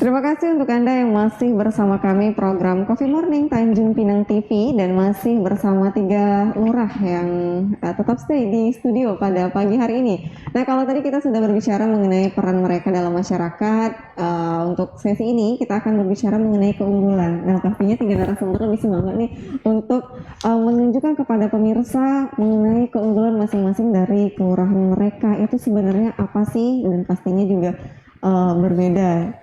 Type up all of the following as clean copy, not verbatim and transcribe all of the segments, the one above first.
Terima kasih untuk Anda yang masih bersama kami program Coffee Morning Tanjung Pinang TV dan masih bersama 3 lurah yang tetap stay di studio pada pagi hari ini. Nah, kalau tadi kita sudah berbicara mengenai peran mereka dalam masyarakat, untuk sesi ini kita akan berbicara mengenai keunggulan. Nah, pastinya 3 narasumber lebih semangat nih untuk menunjukkan kepada pemirsa mengenai keunggulan masing-masing dari kelurahan mereka itu sebenarnya apa sih, dan pastinya juga berbeda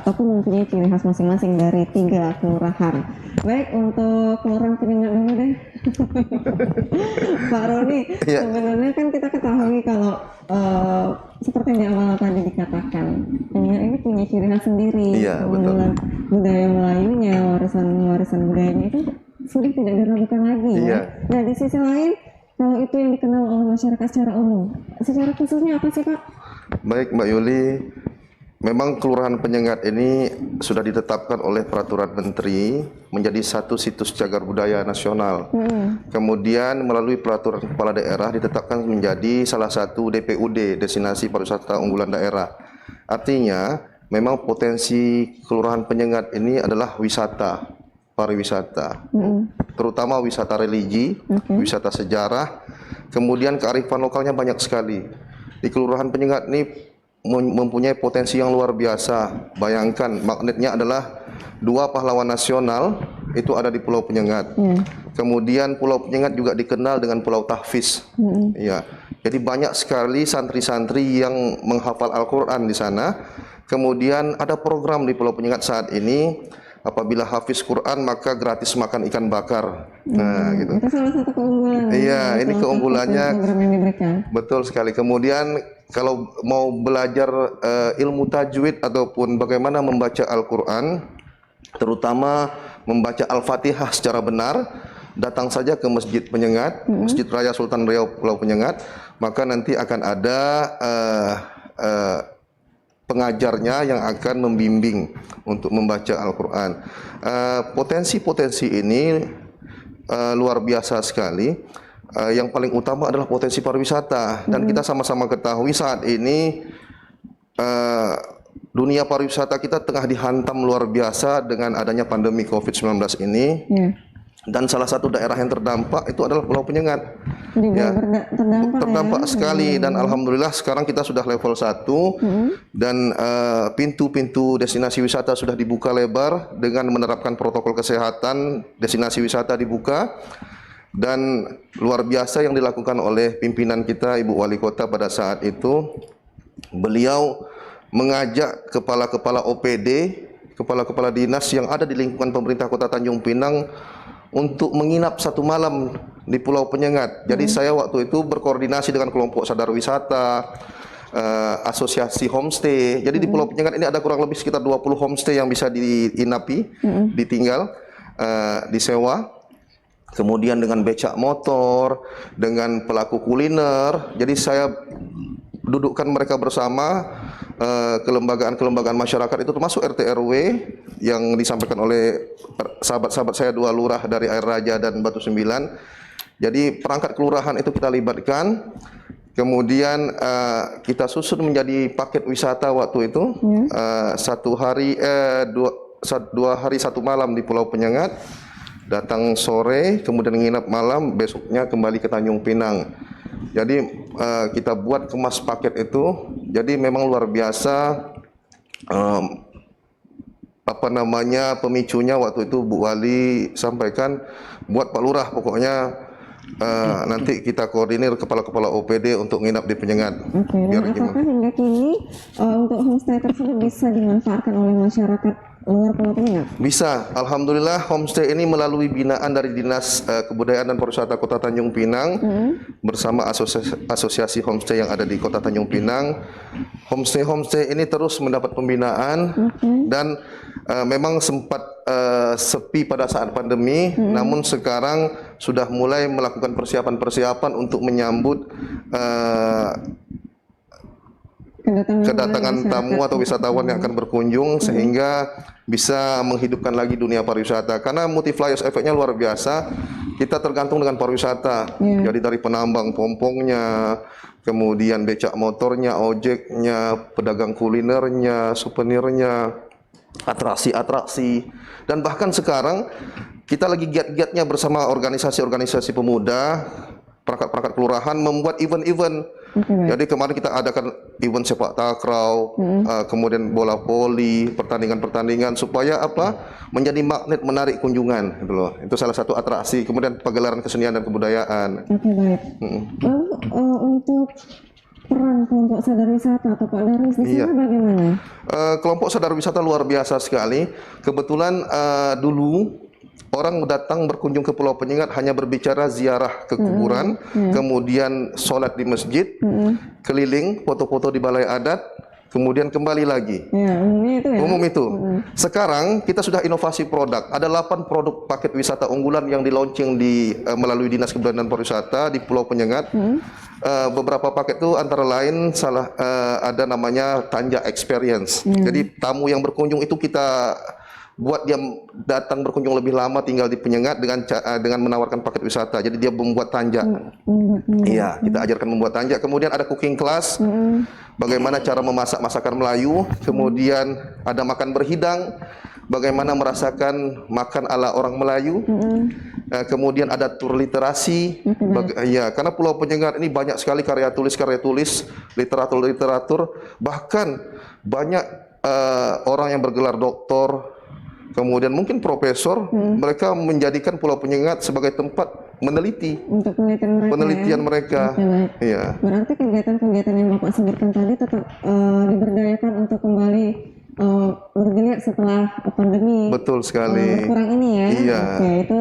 ataupun mempunyai ciri khas masing-masing dari 3 kelurahan. Baik, untuk kelurahan Penyengat dulu deh. Pak Roni, sebenarnya kan kita ketahui kalau seperti yang di awal tadi dikatakan, Penyengat ini punya ciri khas sendiri, keunggulan budaya Melayunya, warisan budayanya itu sudah tidak diragukan lagi. Ya. Nah, di sisi lain, kalau itu yang dikenal oleh masyarakat secara umum, secara khususnya apa sih, Pak? Baik, Mbak Yuli, memang Kelurahan Penyengat ini sudah ditetapkan oleh Peraturan Menteri menjadi satu situs cagar budaya nasional. Kemudian melalui Peraturan Kepala Daerah ditetapkan menjadi salah satu DPUD, Destinasi Pariwisata Unggulan Daerah. Artinya, memang potensi Kelurahan Penyengat ini adalah wisata, pariwisata, terutama wisata religi, wisata sejarah, kemudian kearifan lokalnya banyak sekali. Di Kelurahan Penyengat ini mempunyai potensi yang luar biasa. Bayangkan, magnetnya adalah 2 pahlawan nasional itu ada di Pulau Penyengat. Kemudian Pulau Penyengat juga dikenal dengan Pulau Tahfiz. Ya, jadi banyak sekali santri-santri yang menghafal Al-Quran di sana. Kemudian ada program di Pulau Penyengat saat ini. Apabila hafiz Quran maka gratis makan ikan bakar. Nah, gitu. Itu salah satu keunggulan. Iya, ini keunggulannya. Betul sekali. Kemudian kalau mau belajar ilmu tajwid ataupun bagaimana membaca Al-Quran, terutama membaca Al-Fatihah secara benar, datang saja ke Masjid Penyengat, Masjid Raya Sultan Riau Pulau Penyengat, maka nanti akan ada pengajarnya yang akan membimbing untuk membaca Al-Quran. Potensi-potensi ini luar biasa sekali. Yang paling utama adalah potensi pariwisata. Dan kita sama-sama ketahui saat ini dunia pariwisata kita tengah dihantam luar biasa dengan adanya pandemi COVID-19 ini. Dan salah satu daerah yang terdampak itu adalah Pulau Penyengat. Ya, terdampak sekali, dan alhamdulillah sekarang kita sudah level 1 dan pintu-pintu destinasi wisata sudah dibuka lebar dengan menerapkan protokol kesehatan. Destinasi wisata dibuka, dan luar biasa yang dilakukan oleh pimpinan kita, Ibu Wali Kota pada saat itu. Beliau mengajak kepala-kepala OPD, kepala-kepala dinas yang ada di lingkungan pemerintah Kota Tanjung Pinang untuk menginap 1 malam di Pulau Penyengat. Jadi saya waktu itu berkoordinasi dengan kelompok sadar wisata, asosiasi homestay. Jadi di Pulau Penyengat ini ada kurang lebih sekitar 20 homestay yang bisa diinapi, ditinggal, disewa. Kemudian dengan becak motor, dengan pelaku kuliner. Jadi saya dudukkan mereka bersama, kelembagaan-kelembagaan masyarakat itu termasuk RT RW yang disampaikan oleh sahabat-sahabat saya 2 lurah dari Air Raja dan Batu Sembilan. Jadi perangkat kelurahan itu kita libatkan. Kemudian kita susun menjadi paket wisata waktu itu. 1 hari 2 hari 1 malam di Pulau Penyengat. Datang sore, kemudian nginap malam, besoknya kembali ke Tanjung Pinang. Jadi kita buat kemas paket itu. Jadi memang luar biasa pemicunya waktu itu Bu Wali sampaikan, buat Pak Lurah pokoknya nanti kita koordinir kepala-kepala OPD untuk nginap di Penyengat. Dan apakah hingga kini untuk homestay tersebut bisa dimanfaatkan oleh masyarakat luar Pulau Penyengat? Bisa, alhamdulillah homestay ini melalui binaan dari Dinas Kebudayaan dan Pariwisata Kota Tanjung Pinang bersama asosiasi homestay yang ada di Kota Tanjung Pinang. Homestay ini terus mendapat pembinaan dan memang sempat sepi pada saat pandemi, namun sekarang sudah mulai melakukan persiapan-persiapan untuk menyambut kedatangan tamu atau wisatawan yang akan berkunjung, sehingga bisa menghidupkan lagi dunia pariwisata. Karena multipliers efeknya luar biasa. Kita tergantung dengan pariwisata. Jadi dari penambang pompongnya, kemudian becak motornya, ojeknya, pedagang kulinernya, souvenirnya, atraksi-atraksi, dan bahkan sekarang kita lagi giat-giatnya bersama organisasi-organisasi pemuda, perangkat-perangkat kelurahan membuat event-event. Jadi kemarin kita adakan event sepak takraw, kemudian bola voli, pertandingan-pertandingan supaya menjadi magnet menarik kunjungan, gitu loh. Itu salah satu atraksi. Kemudian pagelaran kesenian dan kebudayaan. Oke, baik. Lalu untuk peran kelompok sadar wisata atau Pak Darwis di sana bagaimana? Kelompok sadar wisata luar biasa sekali. Kebetulan dulu orang datang berkunjung ke Pulau Penyengat hanya berbicara ziarah ke kuburan, kemudian sholat di masjid, keliling, foto-foto di balai adat, kemudian kembali lagi. Ya, umumnya itu ya. Umum itu. Sekarang kita sudah inovasi produk. Ada 8 produk paket wisata unggulan yang di-launching melalui Dinas Kebudayaan dan Pariwisata di Pulau Penyengat. Beberapa paket itu antara lain ada namanya Tanja Experience. Jadi tamu yang berkunjung itu kita buat dia datang berkunjung lebih lama tinggal di Penyengat dengan menawarkan paket wisata. Jadi dia membuat tanja. Iya, kita ajarkan membuat tanja. Kemudian ada cooking class, bagaimana cara memasak masakan Melayu. Kemudian ada makan berhidang, bagaimana merasakan makan ala orang Melayu. Kemudian ada tur literasi. Ya, karena Pulau Penyengat ini banyak sekali karya tulis, literatur, bahkan banyak orang yang bergelar doktor, kemudian mungkin profesor, mereka menjadikan Pulau Penyengat sebagai tempat meneliti untuk penelitian mereka. Iya. Berarti kegiatan-kegiatan yang Bapak sebutkan tadi tetap diberdayakan untuk kembali bergeliat setelah pandemi. Betul sekali. Berkurang ini ya. Iya. Oke, itu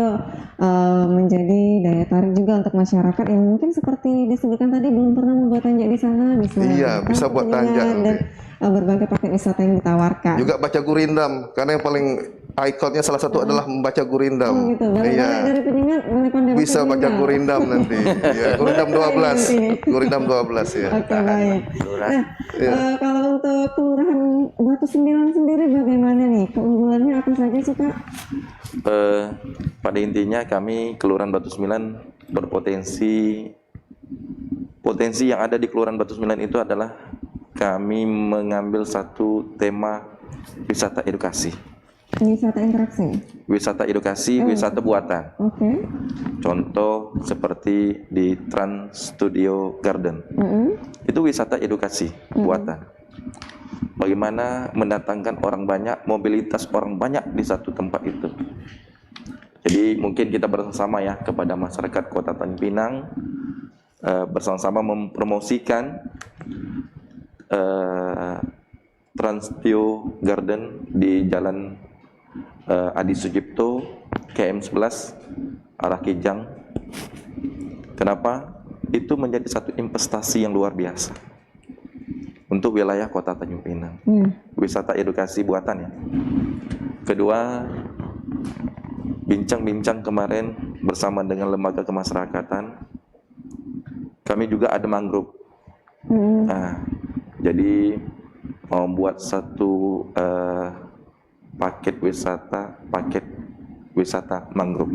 menjadi daya tarik juga untuk masyarakat yang mungkin seperti disebutkan tadi belum pernah membuat tanja di sana, bisa buat tanja dan berbagai paket wisata yang ditawarkan. Juga baca gurindam, karena yang paling ikonnya salah satu adalah membaca gurindam. Oh gitu. Iya. Dari Penyengat bisa baca gurindam nanti. Ya, gurindam 12. Gurindam 12 ya. Oke, baik. Nah, kalau untuk Kelurahan Batu Sembilan sendiri bagaimana nih? Keunggulannya apa saja sih, Pak? Pada intinya kami Kelurahan Batu Sembilan berpotensi yang ada di Kelurahan Batu Sembilan itu adalah kami mengambil satu tema wisata edukasi. Wisata interaksi. Wisata edukasi, wisata buatan. Contoh seperti di Trans Studio Garden. Itu wisata edukasi buatan. Bagaimana mendatangkan orang banyak, mobilitas orang banyak di satu tempat itu. Jadi mungkin kita bersama ya kepada masyarakat Kota Tanjung Pinang, bersama-sama mempromosikan Trans Studio Garden di Jalan Adi Sujipto KM 11 arah Kijang. Kenapa? Itu menjadi satu investasi yang luar biasa untuk wilayah Kota Tanjung Pinang. Wisata edukasi buatan ya. Kedua, bincang-bincang kemarin bersama dengan lembaga kemasyarakatan, kami juga ada mangrove. Nah, jadi membuat satu paket wisata mangrove.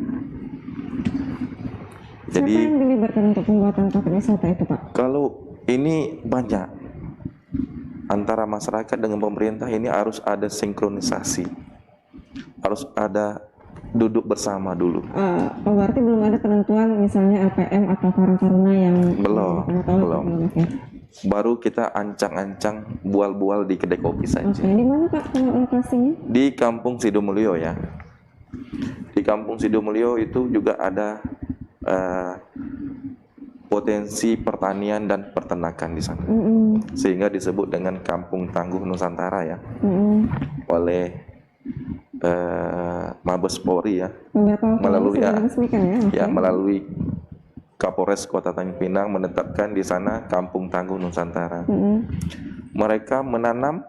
Jadi siapa yang dilibatkan untuk pembuatan paket wisata itu, Pak? Kalau ini banyak antara masyarakat dengan pemerintah, ini harus ada sinkronisasi, harus ada duduk bersama dulu. Berarti belum ada penentuan misalnya LPM atau Karang Taruna yang belum. Baru kita ancang-ancang bual-bual di kedai kopi saja. Di mana Pak lokasinya? Di Kampung Sidomulyo ya. Di Kampung Sidomulyo itu juga ada potensi pertanian dan peternakan di sana. Sehingga disebut dengan Kampung Tangguh Nusantara ya. Oleh Mabes Polri ya. Melalui Kapolres Kota Tanjung Pinang menetapkan di sana Kampung Tangguh Nusantara. Mereka menanam,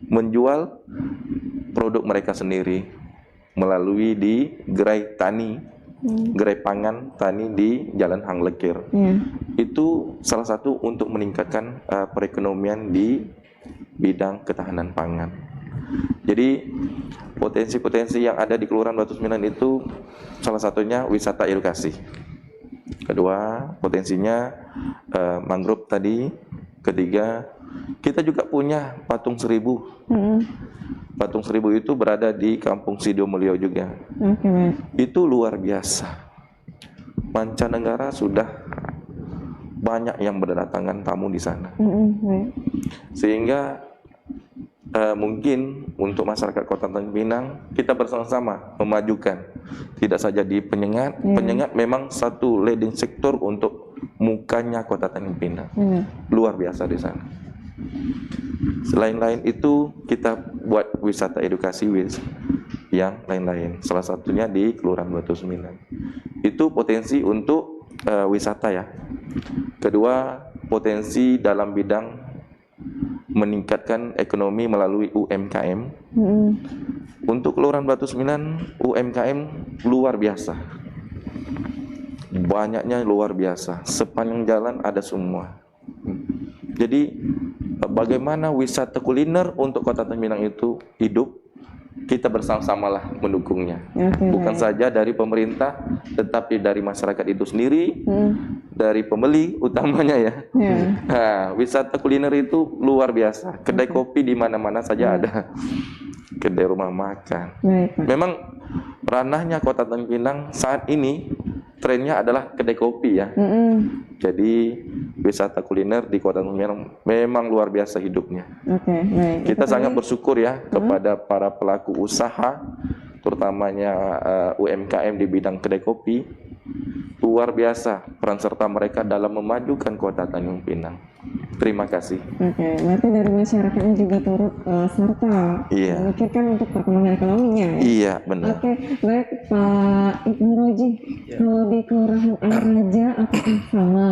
menjual produk mereka sendiri melalui di gerai tani, gerai pangan tani di Jalan Hang Lekir. Itu salah satu untuk meningkatkan perekonomian di bidang ketahanan pangan. Jadi potensi-potensi yang ada di Kelurahan Batu Sembilan itu salah satunya wisata edukasi. Kedua, potensinya mangrove tadi. Ketiga, kita juga punya patung 1000. Patung Seribu itu berada di Kampung Sido Mulyo juga. Baik. Itu luar biasa. Mancanegara sudah banyak yang berdatangan tamu di sana. Baik. Sehingga mungkin untuk masyarakat Kota Tanjung Pinang kita bersama-sama memajukan, tidak saja di penyengat. Penyengat memang satu leading sektor untuk mukanya Kota Tanjung Pinang. Luar biasa di sana. Selain itu kita buat wisata edukasi yang lain-lain. Salah satunya di Kelurahan Batu Sembilan. Itu potensi untuk wisata ya. Kedua, potensi dalam bidang meningkatkan ekonomi melalui UMKM. Untuk Kelurahan Batu Sembilan, UMKM luar biasa. Banyaknya luar biasa. Sepanjang jalan ada semua. Jadi bagaimana wisata kuliner untuk Kota Tanjung Pinang itu hidup, kita bersama-samalah mendukungnya. Bukan saja dari pemerintah, tetapi dari masyarakat itu sendiri, dari pembeli utamanya ya. Nah, wisata kuliner itu luar biasa. Kedai kopi di mana-mana saja ada. Kedai rumah makan. Memang ranahnya Kota Tanjung Pinang saat ini trennya adalah kedai kopi ya. Jadi wisata kuliner di Kota Tanjung Pinang memang luar biasa hidupnya. Kita sangat bersyukur ya kepada para pelaku usaha, terutamanya UMKM di bidang kedai kopi. Luar biasa peran serta mereka dalam memajukan Kota Tanjung Pinang. Terima kasih. Berarti dari masyarakatnya juga turut serta memikirkan untuk perkembangan ekonominya ya? Iya, benar. Baik Pak Ibnu Roji, kalau di Kelurahan Air Raja apakah sama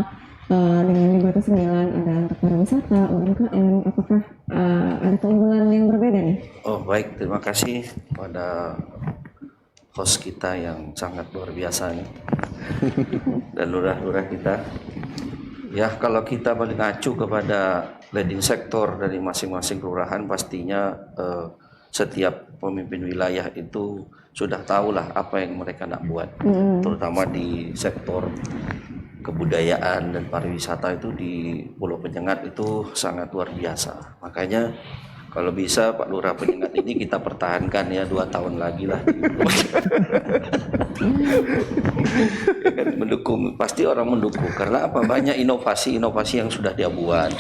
dengan di Batu Sembilan ada untuk pariwisata, UMKM, apakah ada keunggulan yang berbeda nih? Oh baik, terima kasih pada host kita yang sangat luar biasa nih dan lurah-lurah kita. Ya, kalau kita mengacu kepada leading sektor dari masing-masing kelurahan, pastinya setiap pemimpin wilayah itu sudah tahulah apa yang mereka nak buat, terutama di sektor kebudayaan dan pariwisata itu di Pulau Penyengat itu sangat luar biasa. Makanya kalau bisa Pak Lurah Penyengat ini kita pertahankan ya 2 tahun lagi lah. Ya kan, mendukung, pasti orang mendukung karena apa, banyak inovasi-inovasi yang sudah dia buat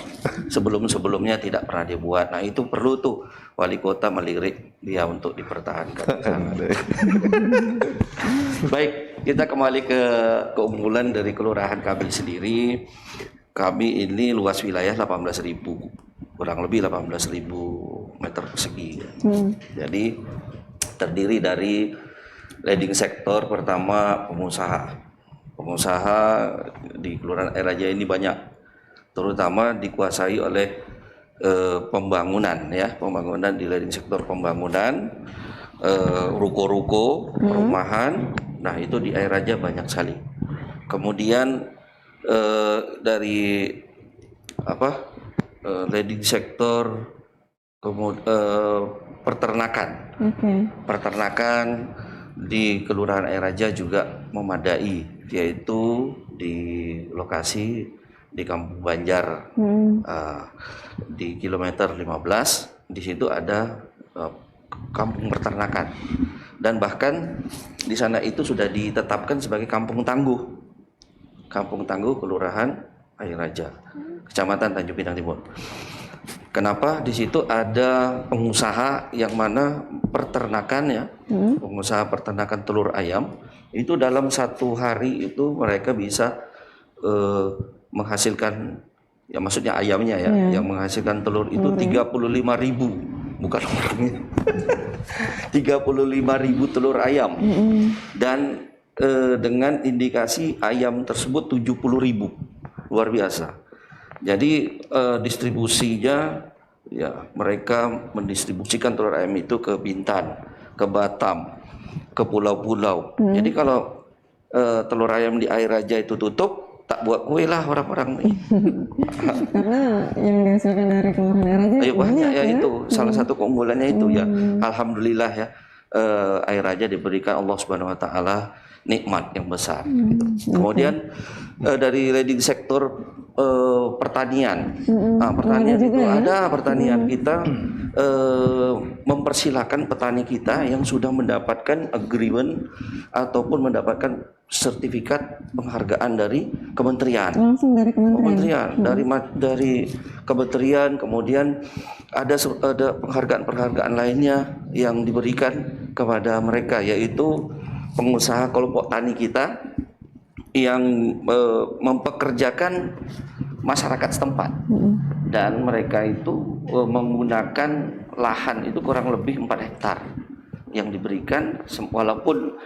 sebelum-sebelumnya tidak pernah dia buat. Nah itu perlu tuh wali kota melirik dia untuk dipertahankan. Baik, kita kembali ke keunggulan dari kelurahan kami sendiri. Kami ini luas wilayah 18.000, kurang lebih 18.000 meter persegi. Jadi terdiri dari leading sektor, pertama pengusaha. Pengusaha di Kelurahan Air Raja ini banyak, terutama dikuasai oleh pembangunan ya, pembangunan di leading sektor pembangunan, ruko-ruko, perumahan. Nah itu di Air Raja banyak sekali. Kemudian dari leading sektor peternakan. Peternakan di Kelurahan Air Raja juga memadai, yaitu di lokasi di Kampung Banjar, di kilometer 15. Di situ ada kampung peternakan, dan bahkan di sana itu sudah ditetapkan sebagai kampung tangguh. Kampung Tangguh Kelurahan Air Raja, Kecamatan Tanjung Pinang Timur. Kenapa? Di situ ada pengusaha yang mana peternakan ya, pengusaha peternakan telur ayam. Itu dalam 1 hari itu mereka bisa menghasilkan, ya maksudnya ayamnya ya, yang menghasilkan telur itu 35.000, bukan orangnya. 35.000 telur ayam. Dan dengan indikasi ayam tersebut 70.000, luar biasa. Jadi distribusinya ya, mereka mendistribusikan telur ayam itu ke Bintan, ke Batam, ke pulau-pulau. Jadi kalau telur ayam di Air Raja itu tutup, tak buat kue lah orang-orang ini. Karena yang dihasilkan dari Kelurahan Air Raja banyak ya, itu salah satu keunggulannya itu ya. Alhamdulillah ya. Air Raja diberikan Allah Subhanahu Wa Taala nikmat yang besar. Gitu. Kemudian dari leading sektor pertanian, pertanian itu ada pertanian kita mempersilahkan petani kita yang sudah mendapatkan agreement ataupun mendapatkan sertifikat penghargaan dari kementerian. Langsung dari kementerian. Dari kementerian, kemudian ada penghargaan-penghargaan lainnya yang diberikan kepada mereka, yaitu pengusaha kelompok tani kita yang mempekerjakan masyarakat setempat, dan mereka itu menggunakan lahan itu kurang lebih 4 hektar yang diberikan, walaupun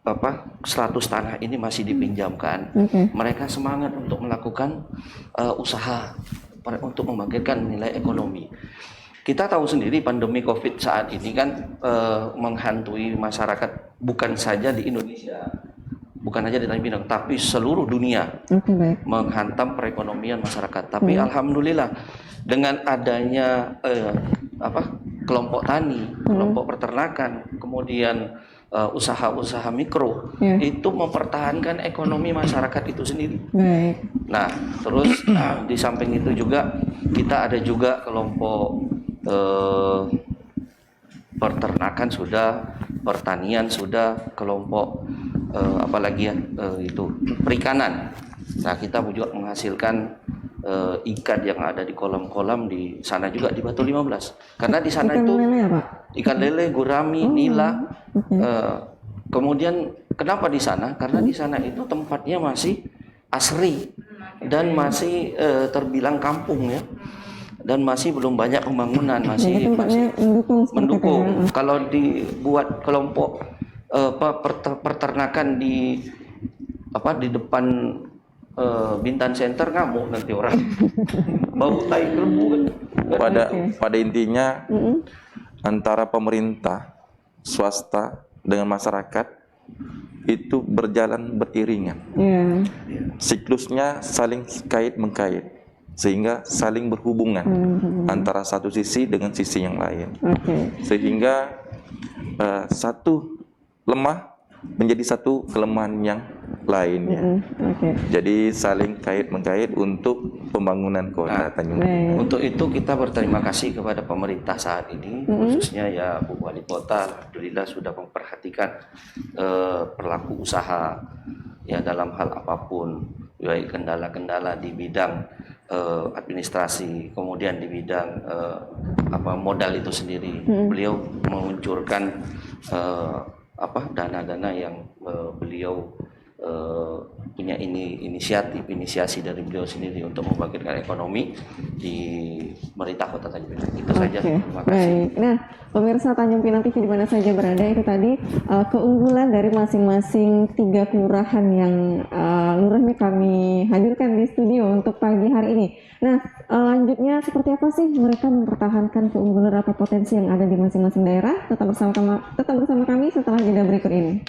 100 tanah ini masih dipinjamkan. Mereka semangat untuk melakukan usaha untuk membangkitkan nilai ekonomi. Kita tahu sendiri pandemi COVID saat ini kan menghantui masyarakat bukan saja di Indonesia, bukan saja di Tanjung Pinang, tapi seluruh dunia, menghantam perekonomian masyarakat. Tapi alhamdulillah dengan adanya kelompok tani, kelompok peternakan, kemudian usaha-usaha mikro, itu mempertahankan ekonomi masyarakat itu sendiri. Nah, terus di samping itu juga kita ada juga kelompok peternakan sudah, pertanian sudah, kelompok itu perikanan. Nah, kita juga menghasilkan ikan yang ada di kolam-kolam di sana juga di Batu 15. Karena di sana ikan itu lele apa? Ikan lele, gurami, nila. Kemudian kenapa di sana? Karena di sana itu tempatnya masih asri dan masih terbilang kampung ya. Dan masih belum banyak pembangunan, masih mendukung. Kalau dibuat kelompok peternakan di depan Bintan Center, ngamuk nanti orang. Bau tai kelembu kan. Pada intinya antara pemerintah, swasta dengan masyarakat itu berjalan beriringan. Siklusnya saling kait mengkait, sehingga saling berhubungan antara satu sisi dengan sisi yang lain. Sehingga satu lemah menjadi satu kelemahan yang lainnya. Jadi saling kait mengkait untuk pembangunan kota Tanjung Pinang. Untuk itu kita berterima kasih kepada pemerintah saat ini, khususnya ya Bu Wali Kota, alhamdulillah sudah memperhatikan pelaku usaha ya dalam hal apapun, baik kendala-kendala di bidang administrasi, kemudian di bidang modal itu sendiri. Beliau meluncurkan dana-dana yang beliau punya inisiasi dari beliau sendiri untuk membangkitkan ekonomi di pemerintah Kota Tanjung Pinang. Itu saja. Terima kasih. Baik. Nah, pemirsa Tanjung Pinang TV di mana saja berada, itu tadi keunggulan dari masing-masing 3 kelurahan yang lurahnya kami hadirkan di studio untuk pagi hari ini. Nah, lanjutnya seperti apa sih mereka mempertahankan keunggulan atau potensi yang ada di masing-masing daerah? Tetap bersama kami setelah jeda berikut ini.